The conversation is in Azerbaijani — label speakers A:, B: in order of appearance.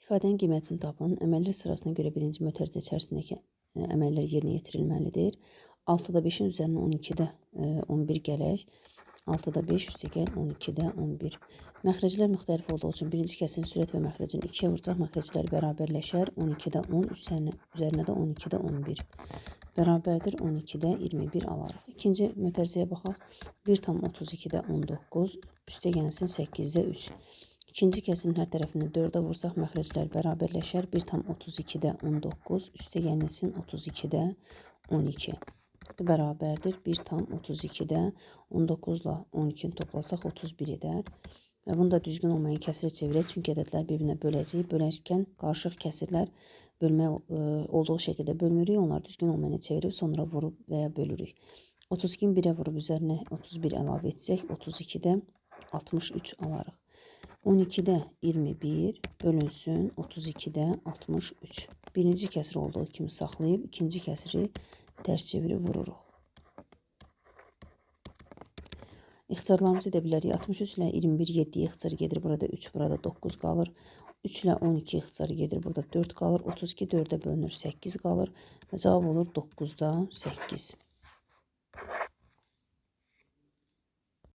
A: İfadənin qiymətini tapın. Əməllər sırasına görə birinci mötərizə içərisindəki əməllər yerinə yetirilməlidir. 6-da 5-in üzərinə 12-də 11 gələk. 6-da 5 üstəgəl 12-də 11. Məxrəclər müxtəlif olduğu üçün birinci kəsirin sürət və məxrəcini 2-yə vuracaq. Məxrəclər bərabərləşər. 12-də 10 üzərinə də 12-də 11. Bərabərdir 12-də 21 alarıq. İkinci mötərizəyə baxaq. 1,32-də 19 üstəgəlsin 8-də 3. İkinci kəsirin hər tərəfini 4-ə vursaq məxrəclər bərabərləşər. 1,32-də 19 üstəgəlsin 32-də 12. Bərabərdir 1,32-də 19 ilə 12-ni toplasaq 31 edər. Və bunu da düzgün olmayan kəsirə çevirək. Çünki ədədlər bir-birinə böləcəyik. Bölərkən qarışıq kəsirlər bölmə olduğu şəkildə bölmürük. Onlar düzgün olmayan çevirib sonra vurub və ya bölürük. 32-ni 1-ə vurub üzərinə 31 əlavə etsək 32-də 63 alarıq. 12-də 21 bölünsün 32-də 63. Birinci kəsir olduğu kimi saxlayıb ikinci kəsiri tərs çevirib vururuq. İxtisarlarımızı edə bilərik. 63 ilə 21 7 ixtisar gedir. Burada 3, burada 9 qalır. 3 ilə 12 ixtisar gedir. Burada 4 qalır. 32 4-ə bölünür 8 qalır. Və cavab olur 9-da 8.